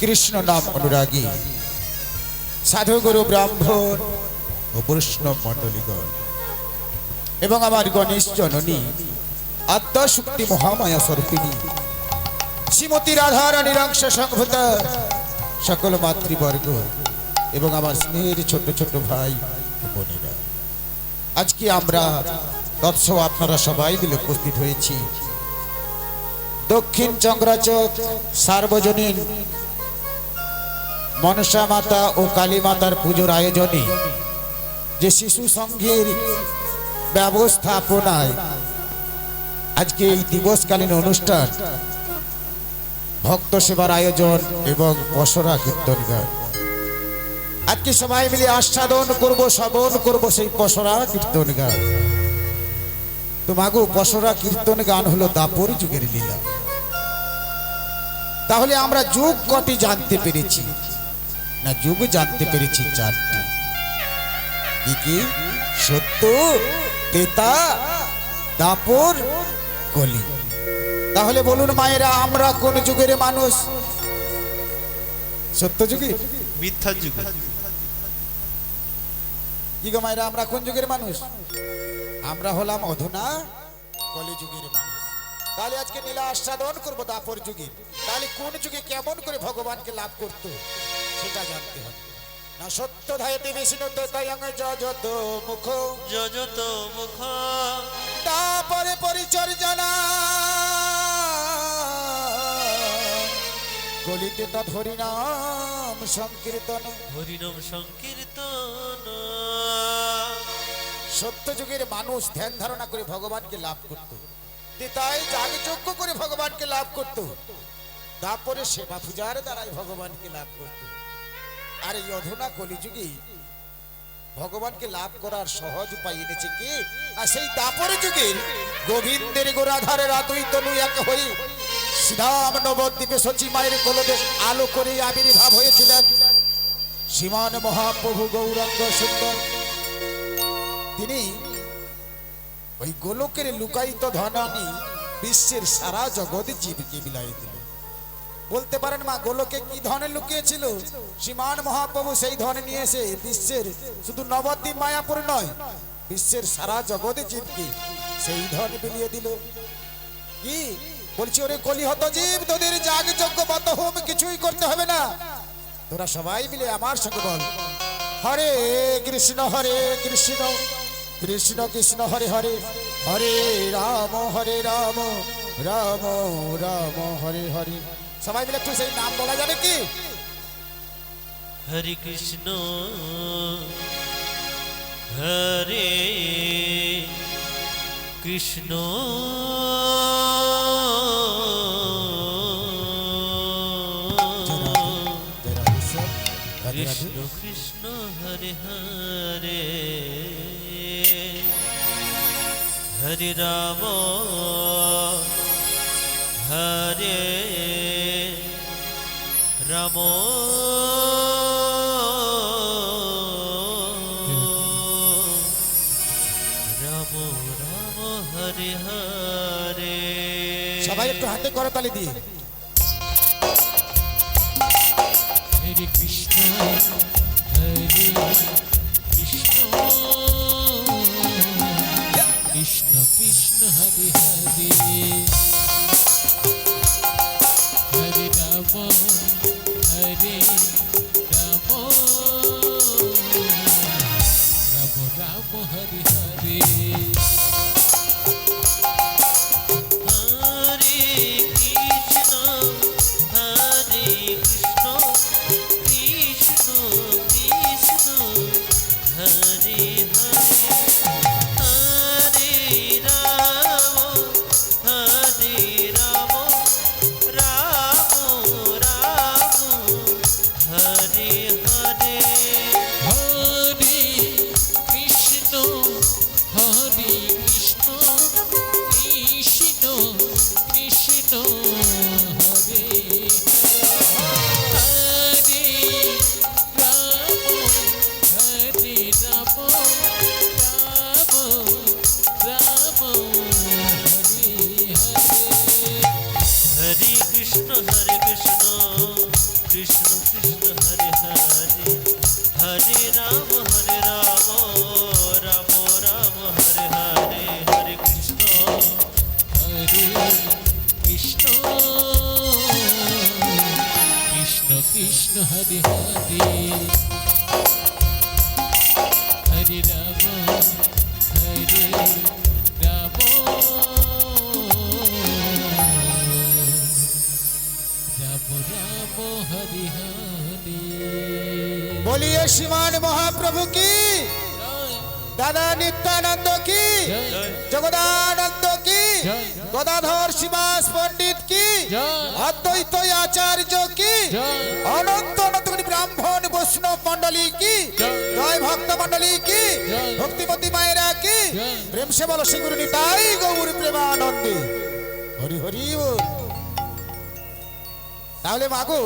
কৃষ্ণ নাম অনুরাগী সাধুগুরু ব্রাহ্মণ ও বৈষ্ণব মণ্ডলীগণ এবং আমার গণেশ জননী আদ্যাশক্তি মহামায়া স্বরূপিণী শ্রীমতী রাধারানীর অংশ সংভূতা সকল মাতৃবর্গ এবং আমার স্নেহের ছোট ছোট ভাই বোনেরা, আজকে আমরা তৎসব আপনারা সবাই মিলে উপস্থিত হয়েছি দক্ষিণ চক্রাচক সার্বজনীন মনসা মাতা ও কালী মাতার পুজোর আয়োজনে যে শিশু সংঘের ব্যবস্থাপনায় আজকে এই দিবসকালীন অনুষ্ঠান, ভক্ত সেবার আয়োজন এবং পসরা কীর্তন গান, আজকে সবাই মিলে আস্বাদন করব, শ্রবণ করব সেই পসরা কীর্তন গান। তো মাগো, পসরা কীর্তন গান হলো দাপর যুগের লীলা। তাহলে আমরা যুগ কটি জানতে পেরেছি? না, যুগ জানতে পেরেছি চারটি। কি কি? সত্য, তেতা, দাপর, কলি। তাহলে বলুন মায়েরা, আমরা কোন যুগের মানুষ? সত্য যুগে, মিথ্যা যুগে। কি গো মায়েরা, আমরা কোন যুগের মানুষ? আমরা হলাম অধুনা কলি যুগের মানুষ। তাহলে আজকে নীলা আস্বাদন করবো দাপর যুগের। তাহলে কোন যুগে কেমন করে ভগবানকে লাভ করত সেটা জানতে হবে। না সত্য ধায়তে বিষ্ণু তয়ং যজত মুখ যজত মুখ তাপরে পরিচর্যনা কলিতে তৎ হরিনাম সংকীর্তন। হরিনাম সংকীর্তন। সত্য যুগের মানুষ ধ্যান ধারণা করে ভগবানকে লাভ করত, তাই যাগযজ্ঞ করে ভগবানকে লাভ করত, তারপরে সেবা পূজার দ্বারাই ভগবানকে লাভ করত। আর এই অধুনা কলিযুগে ভগবানকে লাভ করার সহজ উপায় এনেছে কি? আর সেই দাপর যুগের গোবিন্দের গোরাধারে রাতুই তনু এক হই শ্রীরাম নবদ্বীপে সচি মায়ের কোলদেশ আলো করে আবির্ভাব হয়েছিলেন শ্রীমান মহাপ্রভু গৌরাঙ্গ সুন্দর। তিনি ওই গোলকের লুকায়িত ধনানি বিশ্বের সারা জগৎ জীবকে বিলাই দিল। বলতে পারেন মা, গোলকে কি ধনে লুকিয়েছিল? শ্রীমান মহাপ্রভু সেই ধন নিয়ে এসে বিশ্বের শুধু নবদ্বীপ মায়াপুর নয়, বিশ্বের সারা জগতে জীবকে সেই ধন বিলিয়ে দিল। কি বলছি? ওরে কলিহত জীব, তোদের যাগযজ্ঞ বত হোম কিছুই করতে হবে না, তোরা সবাই মিলে আমার সঙ্গে বল হরে কৃষ্ণ কৃষ্ণ কৃষ্ণ হরে হরে, হরে রাম রাম রাম হরে হরে। সবাই মিলে একটু সেই নাম বলা যাবে কি? হরে কৃষ্ণ হরে কৃষ্ণ কৃষ্ণ কৃষ্ণ হরে হরে, হরে রাম হরে রাম রাম রাম হরে হরে। সবাই একটু হাতে করতালি দিয়ে হরে কৃষ্ণ হরে কৃষ্ণ কৃষ্ণ কৃষ্ণ হরে হরে, হরে রাম হরে রাম রাম রাম হরে হরে। কৃষ্ণ কৃষ্ণ হরে হরে হরে রাম রাম রাম হরে হরে হরে কৃষ্ণ হরে কৃষ্ণ কৃষ্ণ কৃষ্ণ হরে হরে হরে রাম রাম রাম হরে হরে बोलिए श्रीमान महाप्रभु की জয় दादा नित्यानंद की জয় जगदानंद की जय। गदाधर शिवास पंडित की जय। अद्वैत आचार्य की जय। अनंत अनंत ब्राह्मण वैष्णव मंडली की जय। जय भक्त मंडली की जय। भक्तिमती मायरा की जय। प्रेम से बोलो श्री गुरु निताई गौर प्रेमानंदे हरि हरि बोल। তাহলে মাগো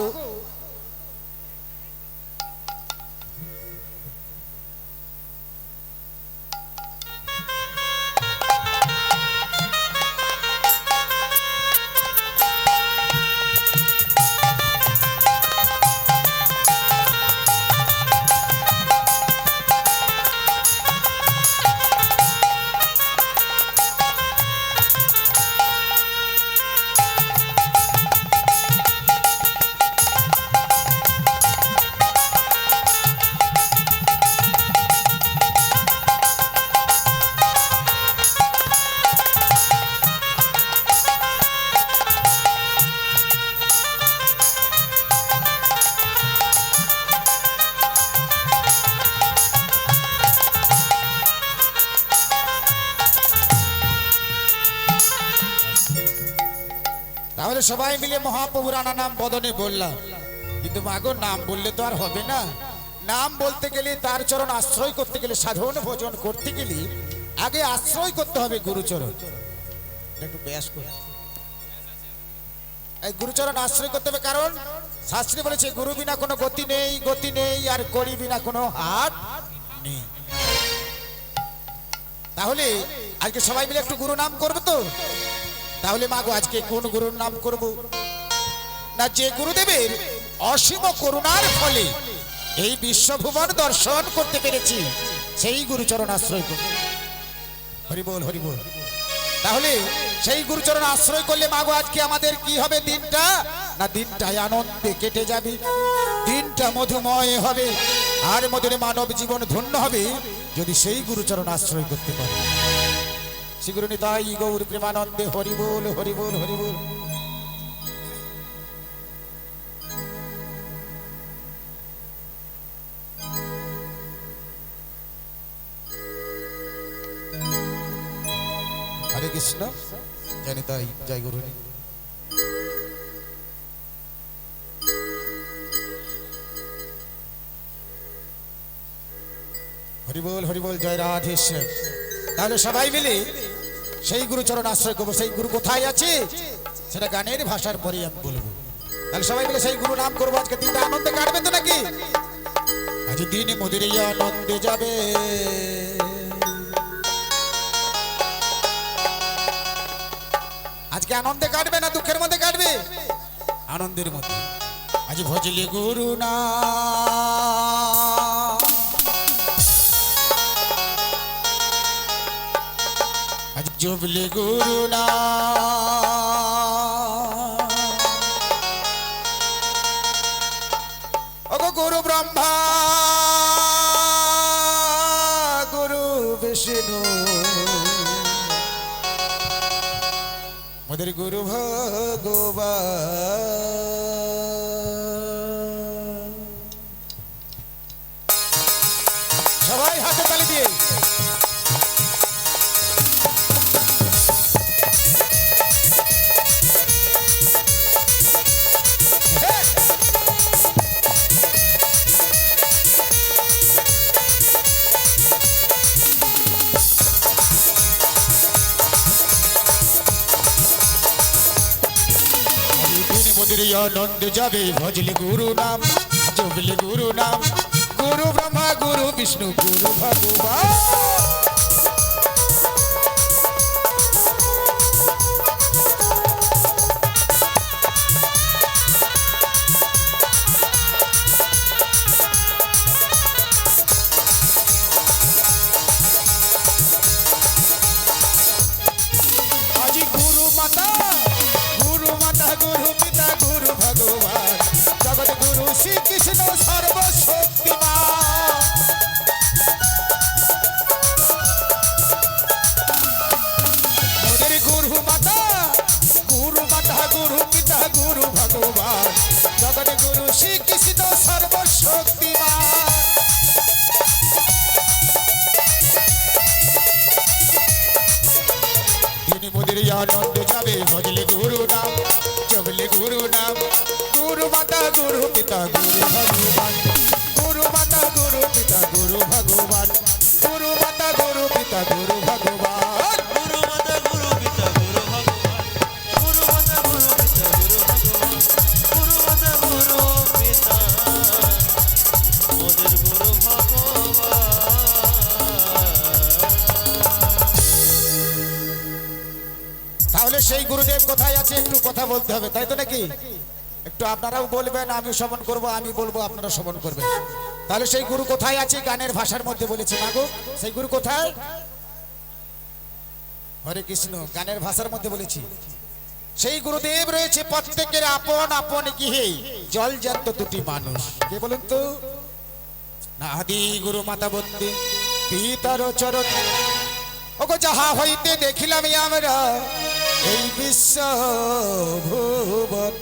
তাহলে সবাই মিলে মহাপ্রভুর আনা নাম বদনে বললাম, কিন্তু মাগো নাম বললে তো আর হবে না। নাম বলতে গেলে, তার চরণ আশ্রয় করতে গেলে, সাধন ভোজন করতে গেলে আগে আশ্রয় করতে হবে গুরুচরণ। একটু ব্যাস করে এই গুরুচরণ আশ্রয় করতে হবে, কারণ শাস্ত্রে বলেছে গুরু বিনা কোনো গতি নেই, গতি নেই, আর করি বিনা কোনো হাট নেই। তাহলে আজকে সবাই মিলে একটু গুরু নাম করবে তো। তাহলে মাগো আজকে কোন গুরুর নাম করব? না, যে গুরুদেবের অসীম করুণার ফলে এই বিশ্বভুবন দর্শন করতে পেরেছি, সেই গুরুচরণ আশ্রয় করব। হরি বল, হরি বল। তাহলে সেই গুরুচরণ আশ্রয় করলে মাগো আজকে আমাদের কি হবে? দিনটা না দিনটাই আনন্দে কেটে যাবে, দিনটা মধুময় হবে, আর মধুরে মানব জীবন ধন্য হবে যদি সেই গুরুচরণ আশ্রয় করতে পারে। শ্রী গুরু নিতাই গৌর প্রেমানন্দে হরি বল, হরি বল, হরি বল। হরে কৃষ্ণ, জয় নিতাই, জয় গুরু। হরি বল, হরি বল, জয় রাধেশ্যাম। তাহলে সবাই মিলে সেই গুরুচরণ আশ্রয় করবো। সেই গুরু কোথায় আছে সেটা গানের ভাষার পরে আমি বলবো। তাহলে সবাই মিলে সেই গুরু নাম করবো। আজকে দিনটা আনন্দে কাটবে তো নাকি? আজ দিন মধুরে আনন্দে যাবে, আজকে আনন্দে কাটবে না দুঃখের মধ্যে কাটবে? আনন্দের মধ্যে। আজ ভজলে গুরু না, আজ জবলে গুরু না, ওগো গুরু ব্রহ্মা, গুরু বিষ্ণু, মোদের গুরু ভগবান। সবাই হাতে তালি দিয়ে আনন্দ যাবে, ভজলে গুরু নাম, জপলে গুরু নাম, গুরু ব্রহ্মা, গুরু বিষ্ণু, গুরু ভগবান। গুরু পিতা গুরু ভগবান, গুরু মাতা গুরু পিতা গুরু ভগবান, গুরু মাতা গুরু পিতা গুরু ভগবান। গুরু মাতা গুরু পিতা গুরু ভগবান, গুরু মাতা গুরু পিতা গুরু ভগবান, গুরু মাতা গুরু পিতা মোদের গুরু ভগবান। তাহলে সেই গুরুদেব কোথায় আছে একটু কথা বলতে হবে, তাই তো নাকি? একটু আপনারাও বলবেন, আমি শ্রবণ করব, আমি বলবো, আপনারা শ্রবণ করবেন। তাহলে সেই গুরু কোথায় আছে? গানের ভাষার মধ্যে বলেছি মাগো, সেই গুরু কোথায়? হরে কৃষ্ণ, গানের ভাষার মধ্যে বলেছি সেই গুরুদেব রয়েছে প্রত্যেকের আপন আপন গৃহে, জল জ্যান্ত দুটি মানুষ। কে বলুন তো? না আদি গুরু মাতা বন্দে পিতার চরণ, ওগো যাহা হইতে দেখিলাম আমরা এই বিশ্ব ভুবন।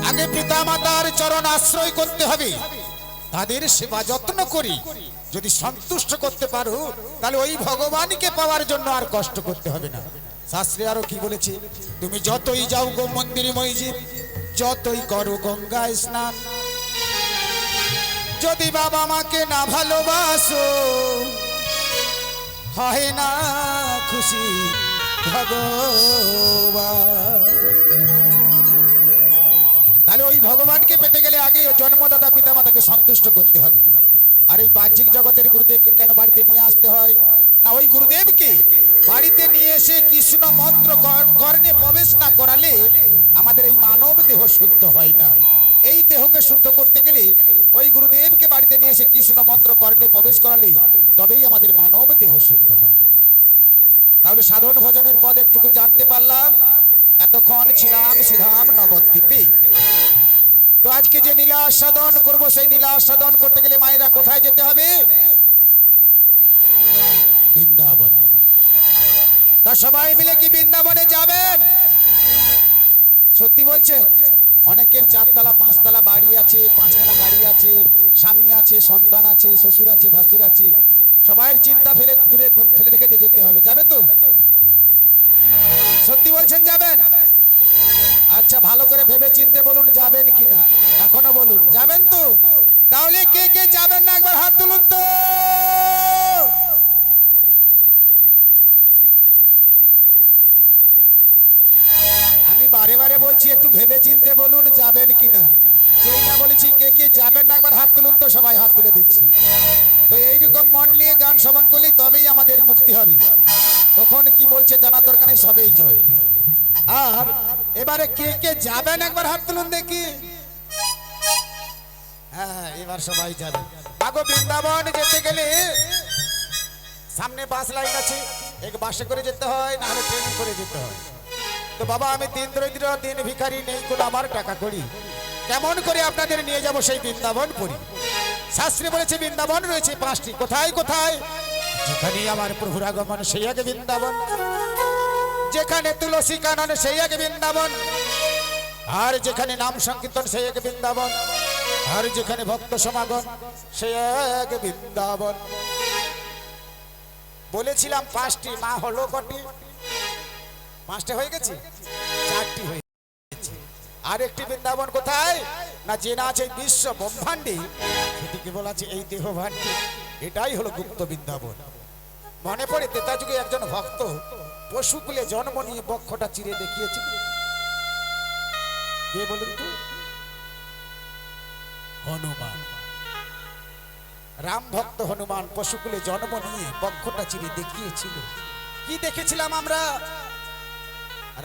আগে পিতা মাতার চরণ আশ্রয় করতে হবে, তাদের সেবা যত্ন করি যদি সন্তুষ্ট করতে পারো, তাহলে ওই ভগবানকে পাওয়ার জন্য আর কষ্ট করতে হবে না। শাস্ত্রে আরো কি বলেছে? তুমি যতই যাও গো মন্দিরে মসজিদ, যতই করো গঙ্গায় স্নান, যদি বাবা মাকে না ভালোবাসো, হয় না খুশি ভগবান। তাহলে ওই ভগবানকে পেতে গেলে আগে জন্মদাতা পিতা মাতাকে সন্তুষ্ট করতে হবে। আর এই বাহ্যিক জগতের গুরুদেবকে কেন বাড়িতে নিয়ে আসতে হয়? না ওই গুরুদেবকে বাড়িতে নিয়ে এসে কৃষ্ণ মন্ত্র কর্ণে প্রবেশ না করালে আমাদের এই মানব দেহ শুদ্ধ হয় না। এই দেহকে শুদ্ধ করতে গেলে ওই গুরুদেবকে বাড়িতে নিয়ে এসে কৃষ্ণ মন্ত্র কর্ণে প্রবেশ করালে তবেই আমাদের মানব দেহ শুদ্ধ হয়। তাহলে সাধন ভজনের পদ একটুকু জানতে পারলাম। এতক্ষণ ছিলাম শ্রীধাম নবদ্বীপে। তো আজকে যে নীলা আস্বাদন করবো, সেই নীলা আস্বাদন করতে গেলে মায়েরা কোথায় যেতে হবে? বৃন্দাবন। তা সবাই মিলে কি বৃন্দাবনে যাবেন? সত্যি বলছেন? অনেকের 4 তলা 5 তলা বাড়ি আছে, 5খানা গাড়ি আছে, স্বামী আছে, সন্তান আছে, শ্বশুর আছে, ভাসুর আছে, সবাই চিন্তা ফেলে দূরে ফেলে রেখে দিয়ে যেতে হবে। যাবে তো? সত্যি বলছেন যাবেন? আচ্ছা ভালো করে ভেবে চিনতে বলুন যাবেন কিনা, এখনো বলুন যাবেন তো? তাহলে কে কে যাবেন না একবার হাত তুলুন তো। আমি বারে বারে বলছি একটু ভেবে চিনতে বলুন যাবেন কিনা। যেই না বলেছি কে কে যাবেন না একবার হাত তুলুন তো। সবাই হাত তুলে দিচ্ছি। তো এইরকম মন নিয়ে গান শ্রবণ করলেই তবেই আমাদের মুক্তি হবে। কখন কি বলছে জানার দরকার নেই, সবেই জয়। আর এবারে কে কে যাবেন একবার হাত তুলুন দেখি। হ্যাঁ এবার সবাই যাবে। আগো বৃন্দাবন যেতে গেলে সামনে বাস লাইন আছে, এক বাসে করে যেতে হয়, না হলে ট্রেনে করে যেতে হয়। তো বাবা আমি দিন দরিদ্র, দিন ভিখারি, নেই কোনো আমার টাকা করি, কেমন করে আপনাদের নিয়ে যাব সেই বৃন্দাবন পুরী? শাস্ত্রে বলেছে বৃন্দাবন রয়েছে 5টি। কোথায় কোথায়? যেখানে আমার প্রভুর আগমন সেই আগে বৃন্দাবন, যেখানে তুলসী কানন সেই আগে বৃন্দাবন, আর যেখানে নাম সংকীর্তন সেই আগে বৃন্দাবন, আর যেখানে ভক্ত সমাগম সেই আগে বৃন্দাবন। বলেছিলাম 5টি, মা হলো কটি? 5টে হয়ে গেছে, 4টি হয়ে গেছে। আর একটি বৃন্দাবন কোথায়? না যে না আছে বিশ্ব ব্রহ্মাণ্ডে, সেটিকে বলা আছে এই দেহ ভাণ্ডে। এটাই হলো গুপ্ত বৃন্দাবন। মনে পড়ে তেতা যুগে একজন ভক্ত পশুকুলে জন্ম নিয়ে বক্ষটা চিরে দেখিয়েছিল। কে বলুন তো? হনুমান। রাম ভক্ত হনুমান পশুকুলে জন্ম নিয়ে বক্ষটা চিরে দেখিয়েছিল। কি দেখেছিলাম আমরা?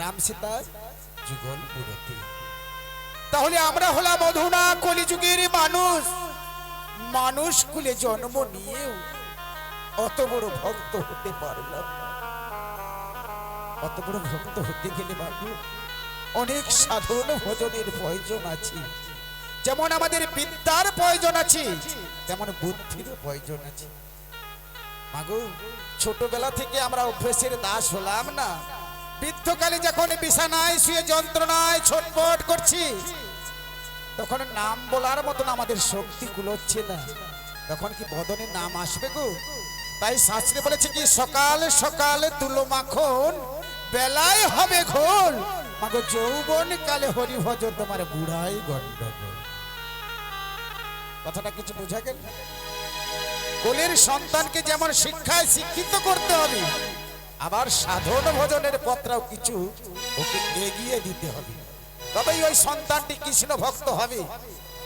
রাম সীতার যুগল পুরতে। তাহলে আমরা হলাম অধুনা কলিযুগের মানুষ, মানুষ কুলে জন্ম নিয়েও অত বড় ভক্ত হতে পারলাম। অত বড় ভক্ত হতে গেলে বাবু অনেক সাধন ভজনের প্রয়োজন আছে। যেমন আমাদের বিদ্যার প্রয়োজন আছে, তেমন বুদ্ধির প্রয়োজন আছে। মাগো ছোটবেলা থেকে আমরা অভ্যেসের দাস হলাম না। বৃদ্ধকালে যখন বিছানায় শুয়ে যন্ত্রণায় ছটফট করছি, তখন নাম বলার মতন আমাদের শক্তি কুলোচ্ছে না। তখন কি বদনে নাম আসবে গো? তাই শাস্ত্রে বলেছে কি সকাল সকাল তুলো মাখন, বেলায় হবে ঘোল, মাগো যৌবন কালে হরি ভজ তোমার বুড়াই গন্ডগোল। কথাটা কিছু বোঝা গেল? কোলের সন্তানকে যেমন শিক্ষায় শিক্ষিত করতে হবে, আবার সাধন ভজনের পথটাও কিছু ওকে এগিয়ে দিতে হবে, তবেই ওই সন্তানটি কৃষ্ণ ভক্ত হবে।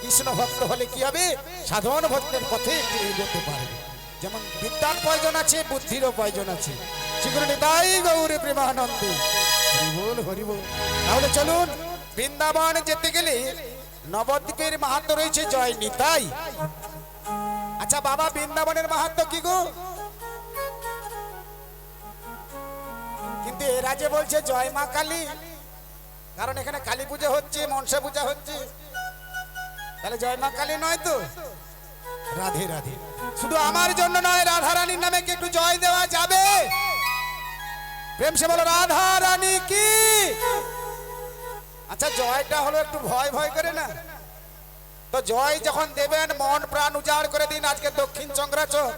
কৃষ্ণ ভক্ত হলে কি হবে? সাধন ভজনের পথে একটু এগোতে পারবে। যেমন বিদ্যার প্রয়োজন আছে, বুদ্ধিরও প্রয়োজন আছে। সেগুলো নিতাই গৌরে প্রেমানন্দে হরিবোল হরিবোল। তাহলে চলুন, বৃন্দাবন যেতে গেলে নবদ্বীপের মাহাত্ম্য রয়েছে জয় নিতাই। আচ্ছা বাবা, বৃন্দাবনের মাহাত্ম্য কি গো? কিন্তু এরা যে বলছে জয় মা কালী, কারণ এখানে কালী পূজা হচ্ছে, মনসা পূজা হচ্ছে, তাহলে জয় মা কালী নয় তো? রাধে রাধে। শুধু আমার জন্য নয়, রাধা রানীর নামে কি একটু জয় দেওয়া যাবে? প্রেম সে বলো রাধা রানী কি। আচ্ছা জয়টা হলো একটু ভয় ভয় করে না, তো জয় যখন দেবেন মন প্রাণ উজাড় করে দিন। আজকে দক্ষিণ চন্দ্রাচর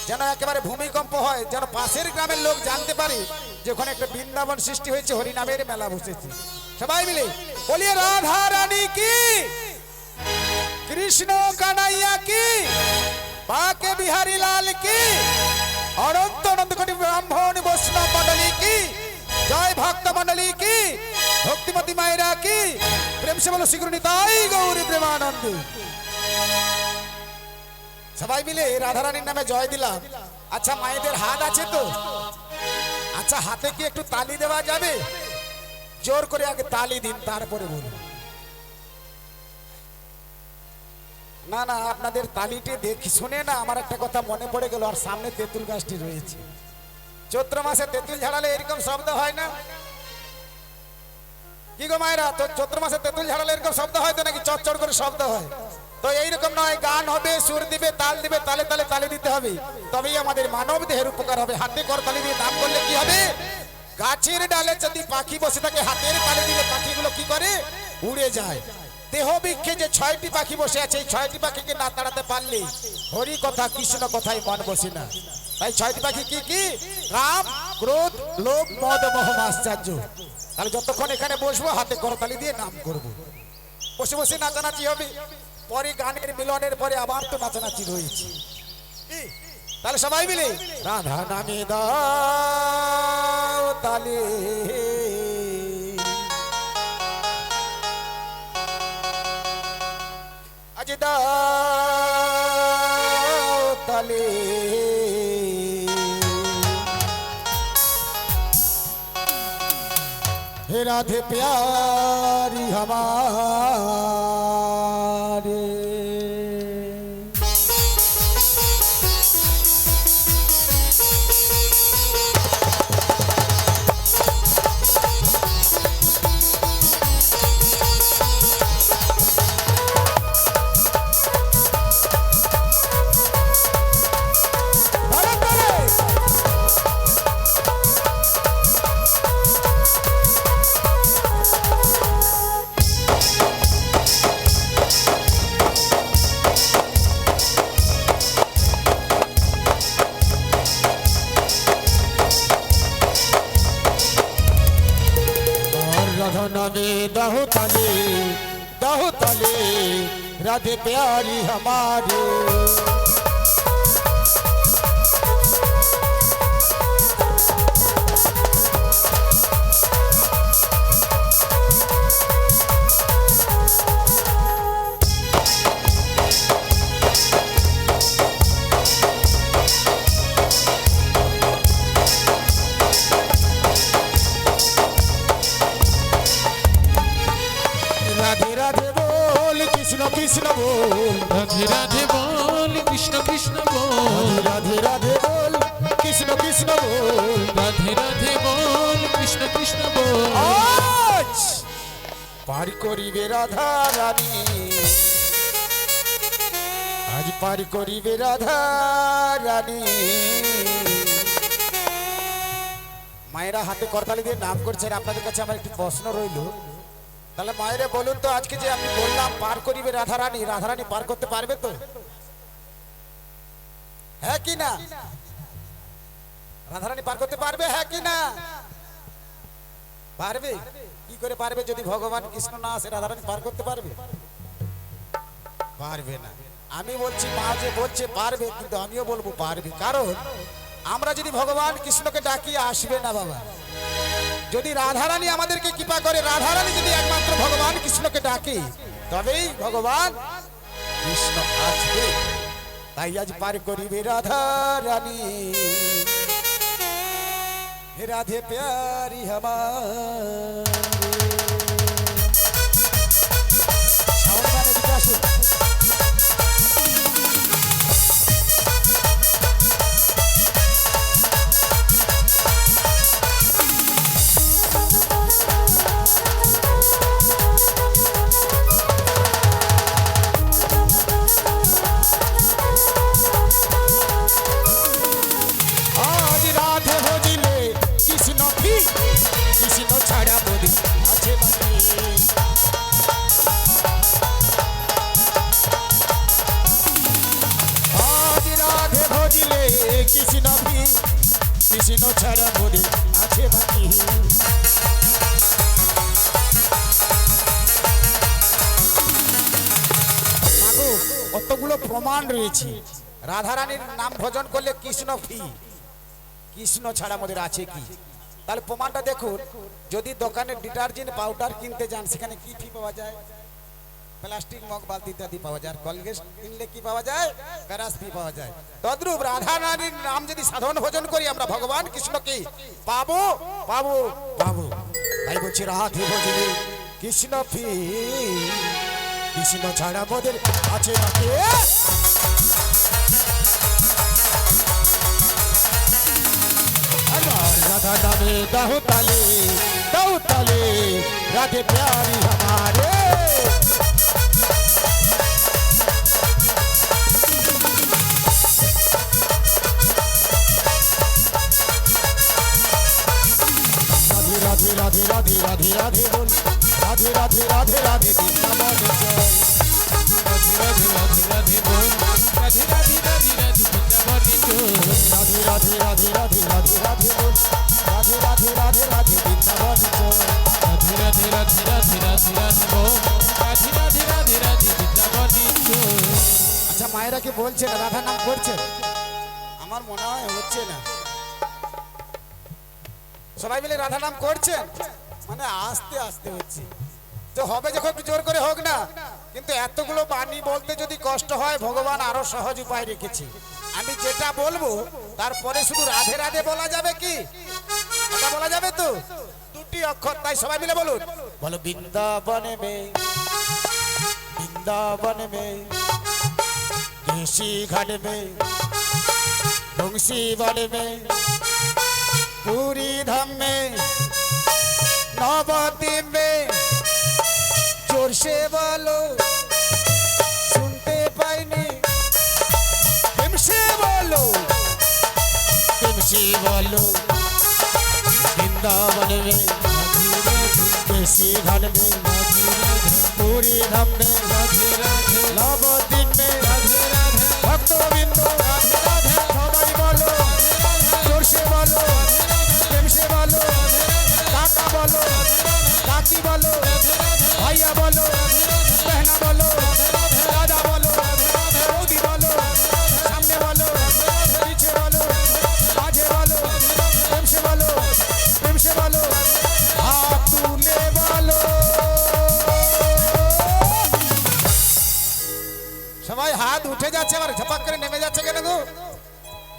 যেন একেবারে ভূমিকম্প হয়, যেন পাশের গ্রামের লোক জানতে পারে যে ওখানে একটা বৃন্দাবন সৃষ্টি হয়েছে, হরিনামের মেলা বসেছে। সবাই মিলে বলিয়ে রাধা রানী কি, কৃষ্ণ কানাইয়া কি, বাকে বিহারী লাল কি, অনন্ত অনন্ত কোটি ব্রাহ্মণ বৈষ্ণব মন্ডলী কি, জয় ভক্ত মন্ডলী কি, ভক্তিমতী মায়েরা কি। প্রেম সে বলো শীঘ্র নিতাই গৌরী প্রেমানন্দে। সবাই মিলে রাধারানীর নামে জয় দিলাম। আচ্ছা মায়েদের হাত আছে তো? আচ্ছা হাতে কি একটু তালি দেওয়া যাবে? জোর করে আগে তালি দিন, তারপরে বলুন। না না, আপনাদের তালিটি দেখি শুনে না আমার একটা কথা মনে পড়ে গেল। আর সামনে তেঁতুল গাছটি রয়েছে, চৈত্র মাসে তেঁতুল ঝাড়ালে এরকম শব্দ হয় না কি গো মায়েরা? তো চৈত্র মাসে তেঁতুল ঝাড়ালে এরকম শব্দ হয় তো, নাকি চটচড় করে শব্দ হয়? তো এইরকম নয়, গান হবে, সুর দিবে, তাল দিবে, তালে তালে তালে দিতে হবে, তবেই আমাদের মানব দেহের উপকার হবে। হাতে করতালি দিয়ে নাম করলে কি হবে? গাছের ডালে যদি পাখি বসে থাকে, হাতের তালে দিলে পাখিগুলো কি করে? উড়ে যায়। দেহ বৃক্ষে যে 6টি পাখি বসে আছে, এই 6টি পাখিকে না তাড়াতে পারলে হরি কথা কৃষ্ণ কথাই মন বসে না। তাই 6টি পাখি কি কি? রাম, ক্রোধ, লোভ, মদ, মোহ, আশ্চর্য। তাহলে যতক্ষণ এখানে বসবো হাতে করতালি দিয়ে নাম করব, বসে বসে নাচানাচি হবে, পরে গানের মিলনের পরে আবার তো নাচানাচি রয়েছে। তাহলে সবাই মিলে রাধা নামে দাও তালে, আজ দাও তালে, हे राधे प्यारी हमारे। राधा नामे दाहो ताले राधे प्यारी हमारे। राधे राधे बोल कृष्ण कृष्ण बोल, राधे राधे बोल कृष्ण कृष्ण बोल, राधे राधे बोल कृष्ण कृष्ण बोल, राधे राधे बोल कृष्ण कृष्ण बोल। आज पार करिबे राधा रानी, आज पार करिबे राधा रानी। মায়েরা হাতে করতালি দিয়ে নাম করছেন। আপনাদের কাছে আমার একটি প্রশ্ন রইল, তাহলে মায়েরা বলুন তো, আজকে যে আমি বললাম পার করিবে রাধারানী, রাধারানী পার করতে পারবে তো? হ্যাঁ কি না? রাধারানী পার করতে পারবে, হ্যাঁ কি না? পারবে? কি করে পারবে? যদি ভগবান কৃষ্ণ না আসে রাধারানী পার করতে পারবে? পারবে না। আমি বলছি মা যে বলছে পারবে, কিন্তু আমিও বলবো পারবে। কারণ আমরা যদি ভগবান কৃষ্ণকে ডাকি আসবে না বাবা। যদি রাধারানী আমাদেরকে কৃপা করে, রাধারানী যদি একমাত্র ভগবান কৃষ্ণকে ডাকে, তবেই ভগবান কৃষ্ণ আসবে। তাই আজ পার করিবে রাধারানী, হে রাধে প্যারি হামার। সাউন্ড মানে দিতে আসুন। আজ রাধে ভজিলে কৃষ্ণ কি, কৃষ্ণ ছাড়া বোধ আছে বাকি। আজ রাধে ভজিলে কৃষ্ণ কি, কৃষ্ণ ছাড়া বোধ আছে বাকি। মাগো, কতগুলো প্রমাণ রয়েছে। রাধারানীর নাম ভজন করলে কৃষ্ণ ফি, কৃষ্ণ ছাড়া আমাদের আছে কি? তাহলে প্রমাণটা দেখুন। যদি দোকানে ডিটারজেন্ট পাউডার কিনতে যান, সেখানে কি ফি পাওয়া যায়? প্লাস্টিক মগ বালতি ইত্যাদি পাওয়া যায়। আর কলগেট কিনলে কি পাওয়া যায়? প্যারাস ফি পাওয়া যায়। তদ্রূপ রাধারানীর নাম যদি সাধন ভজন করি, আমরা ভগবান কৃষ্ণকে পাবো পাবো পাবো। তাই বলছি রাধে ভজনে কৃষ্ণ ফি, কৃষ্ণ ছাড়া আমাদের আছে না কে? राधा नामे दाहु ताले राधे प्यारी हमारे। राधे राधे राधे राधे राधे बोल, राधे राधे राधे राधे वृंदावन चल। রাধে রাধে রাধে রাধে বল, রাধে রাধে রাধে রাধে বৃন্দাবনে চল। राधे राधे राधे राधे राधे राधे बोल, राधे राधे राधे राधे वृंदावन चल। রাধে রাধে রাধে রাধে রাধে রাধে বল, রাধে রাধে রাধে রাধে বৃন্দাবনে চল। আচ্ছা, মায়েরা কি বলছেন রাধা নাম করছেন? আমার মনে হয় হচ্ছে না। সবাই মিলে রাধা নাম করছেন, মানে আস্তে আস্তে হচ্ছে। তো হবে যখন একটু জোর করে হোক না। কিন্তু এতগুলো বাণী বলতে যদি কষ্ট হয়, ভগবান আরো সহজ উপায় রেখেছে। আমি যেটা বলবো তারপরে শুধু রাধে রাধে বলা যাবে কি? এটা বলা যাবে তো? দুটি অক্ষর। তাই সবাই মিলে বলুন, বলো বৃন্দাবনে মে, বৃন্দাবনে মে, केसी घाट में, बंसी वन में, पूरी धाम में, नवद्वीप में, जोर से बोलो सुनते पाइनी, प्रेम से बोलो वृंदावन में, केसी घाट में, पूरी धाम में, नवद्वीप में, भक्तबिंदु सबाई बोलो, जोर से बोलो, प्रेम से बोलो, काका बोलो, काकी बोलो, भैया बोलो, बहना बोलो, दादा बोलो, मोदी बोलो, सामने बोलो, पीछे बोलो, आगे बोलो, प्रेम से बोलो, प्रेम से बोलो, हाथ तूले बोलो। সবাই হাত উঠে যাচ্ছে, আবার ঝপাক করে নেমে যাচ্ছে কেন গো?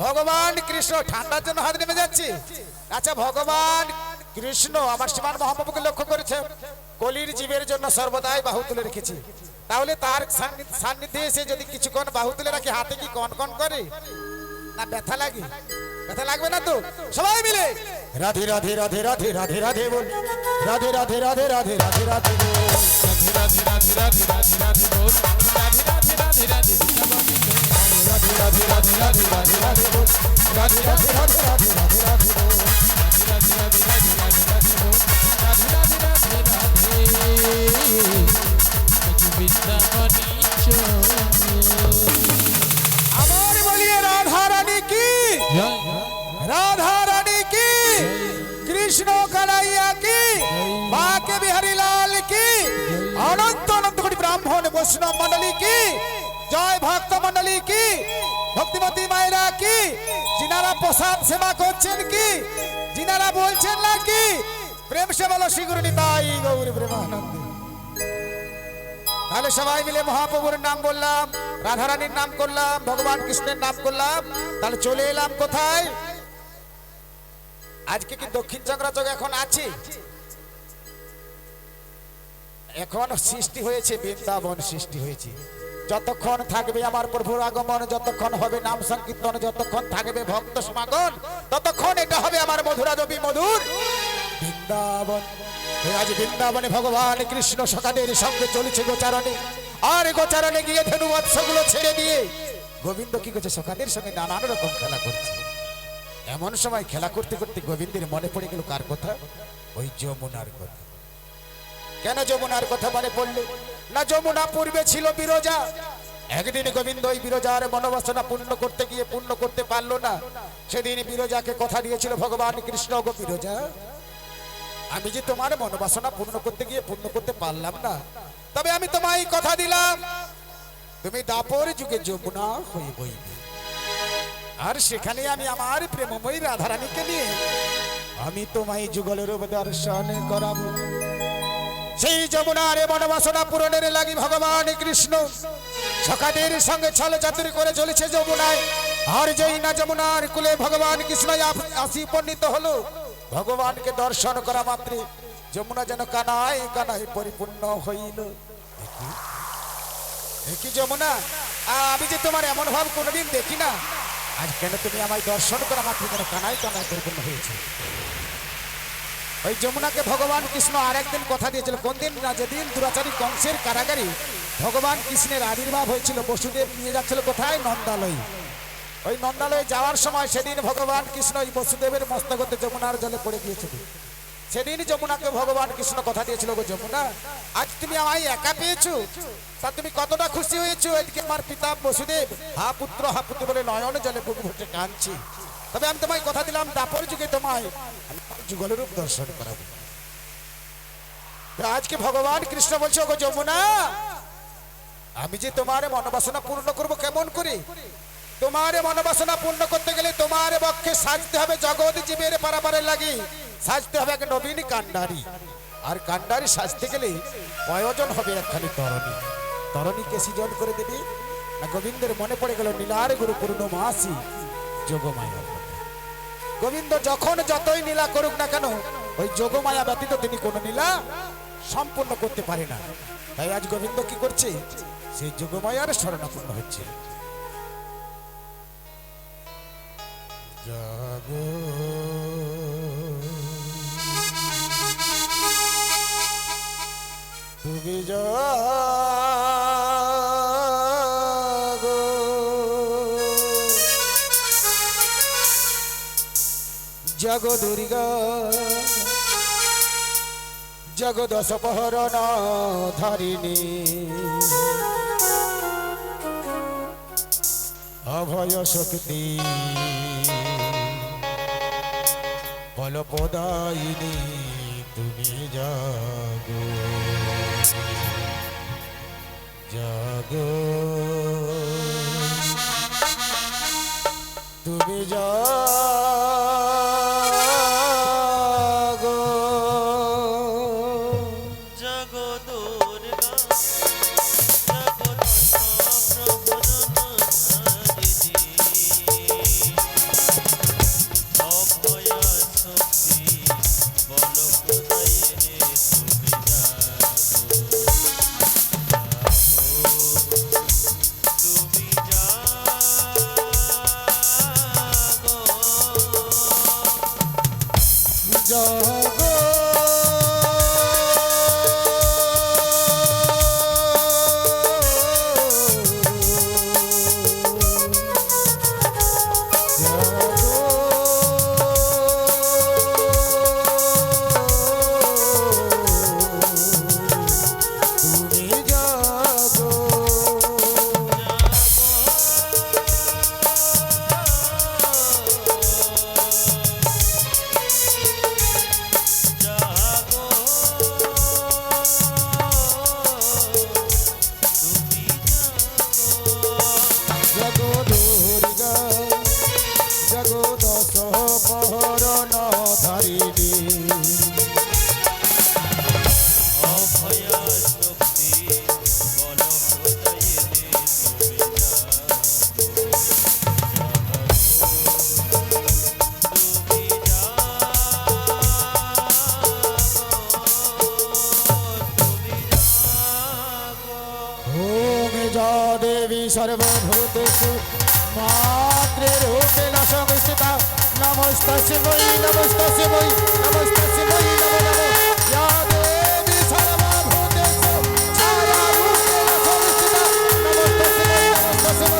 ভগবান কৃষ্ণ ঠান্ডার জন্য হাত নেমে যাচ্ছে। আচ্ছা, ভগবান কৃষ্ণ আমার শ্রীমান মহাপ্রভুকে লক্ষ্য করেছে, কলির জীবের জন্য সর্বদাই বাহু তুলে রেখেছি। তাহলে তার সান্নিধ্যে এসে যদি কিছুক্ষণ বাহু তুলে রাখি, হাতে কি কন কন করে না ব্যথা লাগে? ব্যথা লাগবে না তো? সবাই মিলে রাধে রাধে রাধে রাধে রাধে রাধে বল, রাধে রাধে রাধে রাধে রাধে রাধে বল, রাধে রাধে রাধে রাধে রাধে রাধে বল, রাধে রাধে রাধে রাধে বৃন্দাবনে চল। রাধে রাধে রাধে রাধে রাধে রাধে বল, রাধে রাধে রাধে রাধে রাধে রাধে বল, রাধে রাধে রাধে রাধে রাধে রাধে বল, রাধে রাধে রাধে রাধে বৃন্দাবনে চল। আমার বলিয়ে রাধা রানী কি, জয় রাধা রানী কি, কৃষ্ণ কানাইয়া কি। বৈষ্ণব মণ্ডলী কি, জয় ভক্ত মণ্ডলী কি, ভক্তিমতী মায়েরা কি, যিনারা প্রসাদ সেবা করছেন কি, যিনারা বলছেন না কি, প্রেম সে বলো শ্রীগুরু নিতাই গৌর প্রেমানন্দে। তাহলে সবাই মিলে মহাপ্রভুর নাম বললাম, রাধারানীর নাম করলাম, ভগবান কৃষ্ণের নাম করলাম, তাহলে চলে এলাম কোথায়? আজকে কি দক্ষিণ চক্রাচক এখন আছে? এখন সৃষ্টি হয়েছে বৃন্দাবন, সৃষ্টি হয়েছে। যতক্ষণ থাকবে আমার প্রভুর আগমন, যতক্ষণ হবে নাম সংকীর্তন, যতক্ষণ থাকবে ভক্ত সমাগম, ততক্ষণ এটা হবে আমার মধুরা দেবী মধুর বৃন্দাবন। আজ বৃন্দাবনে ভগবান কৃষ্ণ সখাদের সঙ্গে চলেছে গোচারণে, আর গোচারণে গিয়ে ধনু বৎসগুলো ছেড়ে দিয়ে গোবিন্দ কি করছে? সখাদের সঙ্গে নানান রকম খেলা করছে। এমন সময় খেলা করতে করতে গোবিন্দের মনে পড়ে গেল কার কথা? ওই যমুনার কথা। কেন যমুনার কথা মনে পড়লো? না, যমুনা পূর্বে ছিল বিরজা। একদিন গোবিন্দ ওই বিরজার মনোবাসনা পূর্ণ করতে গিয়ে পূর্ণ করতে পারলো না। সেদিন বিরজাকে কথা দিয়েছিল ভগবান কৃষ্ণ, গো বিরজা, আমি যে তোমার মনোবাসনা পূর্ণ করতে গিয়ে পূর্ণ করতে পারলাম না, তবে আমি তোমায় কথা দিলাম তুমি দাপর যুগে যমুনা হয়ে বইবে, আর সেখানে আমি আমার প্রেমময়ী রাধারানীকে নিয়ে আমি তোমায় যুগলের রূপ দর্শন করাবো। সেই যমুনার মনোবাসনা পূরণের লাগি ভগবান কৃষ্ণ সখাদের সঙ্গে ছল চাতুরি করে চলেছে যমুনায়। আর যেই না যমুনার কুলে ভগবান কৃষ্ণ আসি উপনীত হলো, ভগবানকে দর্শন করা মাত্রে যমুনা যেন কানায় কানায় পরিপূর্ণ হইল। কি যমুনা, আমি যে তোমার এমন ভাব কোনোদিন দেখি না, আজ কেন তুমি আমায় দর্শন করা মাত্র যেন কানায় কানায় পরিপূর্ণ হয়েছে। ওই যমুনাকে ভগবান কৃষ্ণ আর একদিন কথা দিয়েছিল। কোন দিন না? যেদিন দুরাচারী কংসের কারাগারে ভগবান কৃষ্ণের আবির্ভাব হয়েছিল। বসুদেব নিয়ে যাচ্ছিল কোথায়? নন্দালয়। ওই নন্দালয়ে যাওয়ার সময় সেদিন ভগবান কৃষ্ণ ওই বসুদেবের মস্তকতে যমুনার জলে পড়ে গিয়েছিল। সেদিন যমুনাকে ভগবান কৃষ্ণ কথা দিয়েছিল, গো যমুনা, আজ তুমি আমায় একা পেয়েছো, তা তুমি কতটা খুশি হয়েছো? এদিকে আমার পিতা বসুদেব হা পুত্র বলে নয়ন জলে বুক ভরে কাঁদছি, তবে আমি তোমায় কথা দিলাম দাপর যুগে তোমায় যুগলের রূপ দর্শন করাবো। আজকে ভগবান কৃষ্ণ বলছে, গো যমুনা, আমি যে তোমার মনোবাসনা পূর্ণ করব কেমন করে? তোমার মনোবাসনা পূর্ণ করতে গেলে তোমার পক্ষে সাজতে হবে জগৎ জীবের পারাপারের লাগি, সাজতে হবে এক নবীন কান্ডারি। আর কান্ডারি সাজতে গেলে প্রয়োজন হবে একখানি তরণী। তরণীকে সৃজন করে দেবে না? গোবিন্দের মনে পড়ে গেল নীলার গুরু পূর্ণমাসী যোগমায়া। গোবিন্দ যখন যতই নীলা করুক না কেন, ওই যোগমায়া ব্যতীত তিনি কোন নীলা সম্পূর্ণ করতে পারে না। তাই আজ গোবিন্দ কি করছে? সেই যোগমায়ার শরণাপন্ন হচ্ছে। জাগো তুমি জাগো, জাগো দুর্গা, জাগো দশপহরণ ধারিণী, অভয় শক্তি বলপদায়িনী, তুমি জাগো জাগো, তুমি জাগো, জাগো দুর্গা, জাগো দশপ্রহরণ ধারিণী, অভয়া শক্তি বলপ্রদায়িনী, তুমি জাগো, তুমি জাগো। ওম যা দেবী সর্বভূতেষু মাতৃরূপেণ সংস্থিতা নমস্তস্मै নমস্তস্मै নমস্তস্मै নমো নমো যা দেবী সর্বভূতেষু ছায়ারূপেণ সংস্থিতা নমস্তস্मै নমস্তস্मै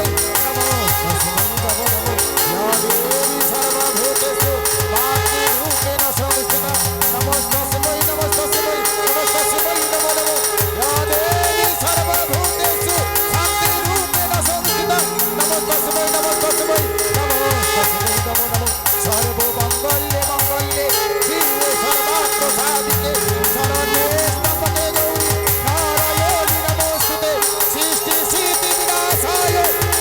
নমস্তস্मै নমো নমো যা দেবী সর্বভূতেষু মাতৃরূপেণ সংস্থিতা নমস্তস্मै নমস্তস্मै নমস্তস্मै নমো নমো যা দেবী সর্বভূতেষু শান্তিরূপেণ সংস্থিতা নমস্তস্मै নমস্তস্मै নমস্তস্मै নমো নমো সর্বমঙ্গলে মঙ্গলে শিবে সর্বাত্ম সাধিকে শরণে ত্র্যম্বকে গৌরী নারায়ণী নমস্তুতে সৃষ্টি স্থিতি বিনাশায়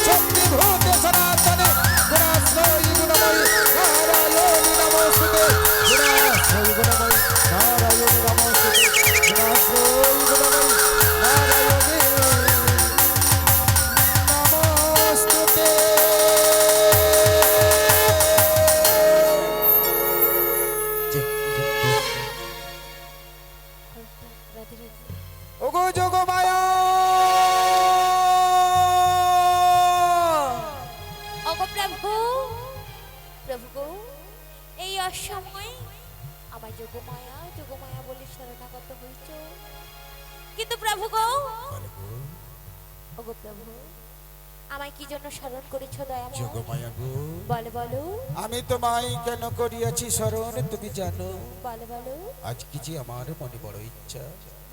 শক্তিভূতে সনাতনে গুণাশ্রয়ী গুণময়ী নারায়ণী নমস্তুতে গুণাশ্রয়ী গুণময়ী নারায়ণী নমস্তুতে গুণাশ্রয়ী গুণময়ী নারায়ণী নমস্তুতে। রাধে রাধে। ওগো যোগ মায়া ওগো প্রভু, প্রভু গো, এই অসময় আমার যোগমায়া বলে শরণাগত হইছ, কিন্তু প্রভু গো, ওগো প্রভু, আমায় কি জন্য স্মরণ করেছ দয়াময়? যোগমায়া গো, বলো বলো, আমি তোমায় কেন করিয়াছি স্মরণ তুমি জানো? বলো বলো, আজ কি যে আমার মনে বড় ইচ্ছা।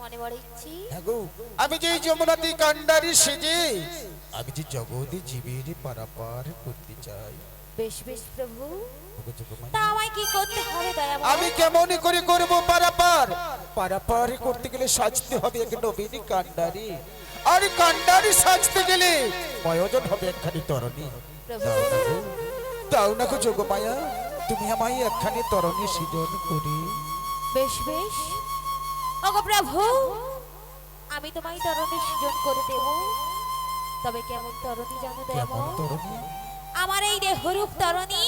মনে বড় ইচ্ছি। হ্যাঁ গো, আমি যে এই যমুনাতি কান্ডারি সেজে আমি যে জগৎ জীবের পারাপার করতে চাই। বেশ বেশ প্রভু, ওগো যোগমায়া, তা আমায় কি করতে হবে দয়াময়? আমি কেমন করে করব পারাপার? পারাপার করতে গেলে সাজতে হবে এক নবীন কান্ডারি, আর কান্ডারি সাজতে গেলে প্রয়োজন হবে একখানি তরণী। প্রভু, দাও না গো যোগমায়া, তুমি আমায় একখানি তরণী সৃজন করি। বেশ বেশ, ওগো প্রভু, আমি তোমায় তরণী সৃজন করে দেব। তবে কেমন তরণী জানো কেমন দয়াময়? তরণী? আমার এই দেহরূপ তরণী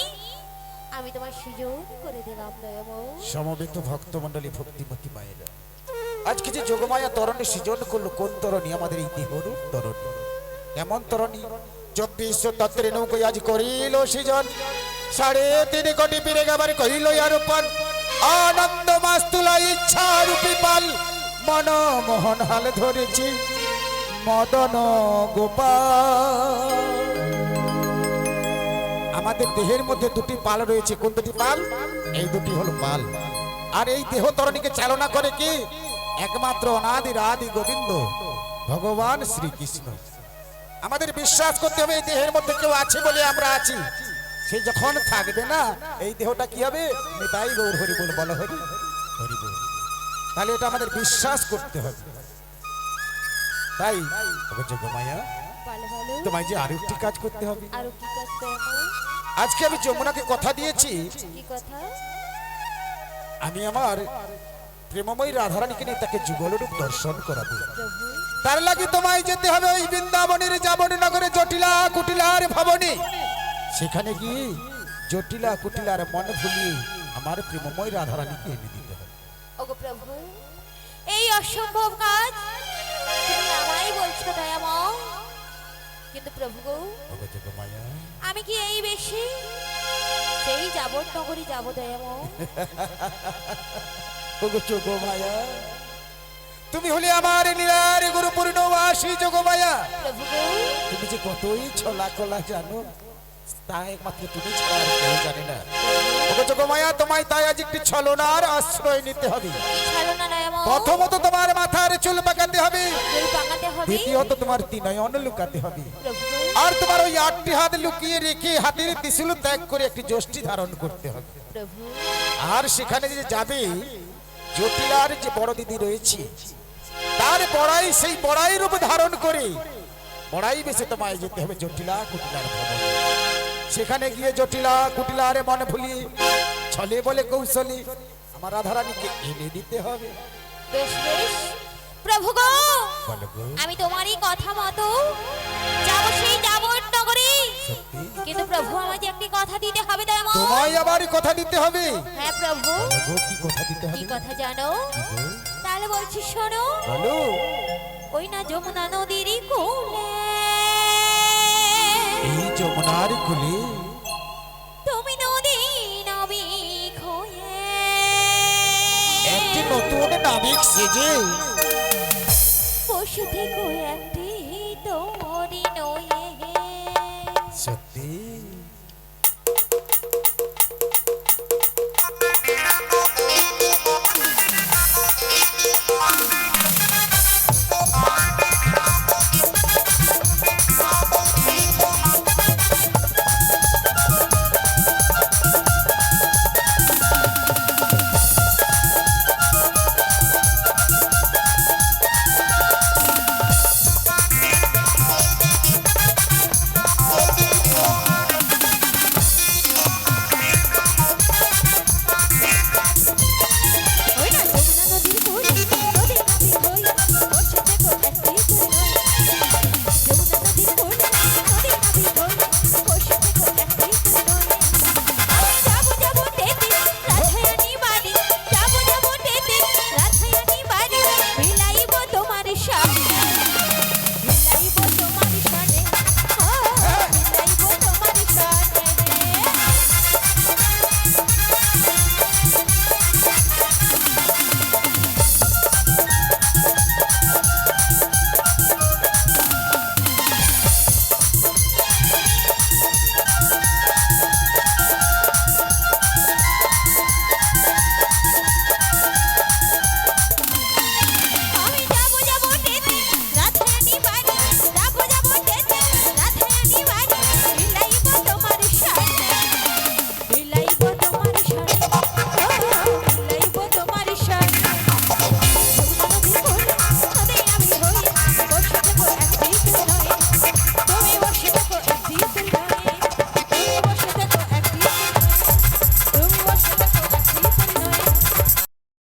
আমি তোমায় সৃজন করে দিলাম দয়াময়। সমবেত ভক্তমণ্ডলী ভক্তিমতী মায়েরা, আজকে যে যোগমায়া তরণী সৃজন করলো, কোন তরণী? আমাদের এই দেহরূপ তরণী। এমন তরণী 24 তত্ত্বের নৌকোয় আজ করিল সৃজন, 3.5 কোটি পীরে গাবার কহিল আর পান, আনন্দ মাস্তুলা ইচ্ছা রূপী পাল, মন মোহন হাল ধরেছি মদন গোপাল। আমাদের দেহের মধ্যে দুটি পাল রয়েছে। কোন দুটি পাল? এই দুটি হলো পাল। আর এই দেহ তরণীকে চালনা করে কি? একমাত্র অনাদি আদি গোবিন্দ ভগবান শ্রীকৃষ্ণ। আমাদের বিশ্বাস করতে হবে এই দেহের মধ্যে কেউ আছে বলে আমরা আছি। সে যখন থাকবে না, এই দেহটা কি হবে? নিতাই গৌর হরি বল, বল হরি হরি বল। তাহলে এটা আমাদের বিশ্বাস করতে হবে। তাই ওগো যোগমায়া, বলো বলো, তোমায় যে আরো একটি কাজ করতে হবে। আর কি কাজ দয়াময়? আজকে আমি যমুনাকে কথা দিয়েছি, কি কথা? আমি আমার প্রেমময়ী রাধারানীকে নিয়ে তাকে যুগলরূপ দর্শন করাবো। প্রভু, তার লাগি তোমায় যেতে হবে ওই বৃন্দাবনের যাবন নগরে জটিলা কুটিলার ভবনে। সেখানে গিয়ে জটিলা কুটিলার মন ভুলিয়ে আমার প্রেমময়ী রাধারানীকে এনে দিতে হবে। ওগো প্রভু, এই অসম্ভব কাজ তুমি আমায় বলছো দয়াময়, কিন্তু প্রভু গো, ওগো যোগমায়া, আমি কি এই বেশি সেই যাবত নগরী যাব দয়াময়? ওগো যোগমায়া, তুমি হলে আমার লীলার গুরু পূর্ণবাসী যোগমায়া। প্রভু গো, তুমি যে কতই ছলা কলা জানো, তা একমাত্র তুমি ছাড়া আর কেউ জানে না। ওগো যোগমায়া, তোমায় তাই আজ একটি ছলনার আশ্রয় নিতে হবে। কি ছাড়ো না দয়াময়? প্রথমত তোমার মাথার চুল পাকাতে হবে, চুল পাকাতে হবে। দ্বিতীয়ত তোমার তিনয়ন লুকাতে হবে, প্রভু গো, আর তোমার ওই 8টি হাত লুকিয়ে রেখে হাতের ত্রিশূল ত্যাগ করে একটি যষ্টি ধারণ করতে হবে। প্রভু, আর সেখানে যে যাবে, জটিলার যে বড় দিদি রয়েছে তার বড়াই, সেই বড়াই রূপ ধারণ করে বড়াই বেশে তোমায় যেতে হবে জটিলা কুটিলার ভবনে। সেখানে গিয়ে জটিলা কুটিলার মনে ভুলিয়ে ছলে বলে কৌশলে আমার রাধারানীকে এনে দিতে হবে। বেশ বেশ, প্রভু গো, বলো গো, আমি তোমারই কথা মতো যাব সেই যাবত নগরী, সত্যি? কিন্তু প্রভু আমাকে একটি কথা দিতে হবে দয়াময়। তোমায় আবার কথা দিতে হবে। হ্যাঁ প্রভু, বলো গো, কি কথা দিতে কি হবে? কথা জানো? কি গো? তার তাহলে বলছি শোনো, বলো ওই না যমুনা নদীর কোলে এই যমুনার কুলে তুমি নদী নাবিক হয়ে একটি নতুন নাবিক সেজে বসে থেকো একটি তোরি নয়ে। সত্যি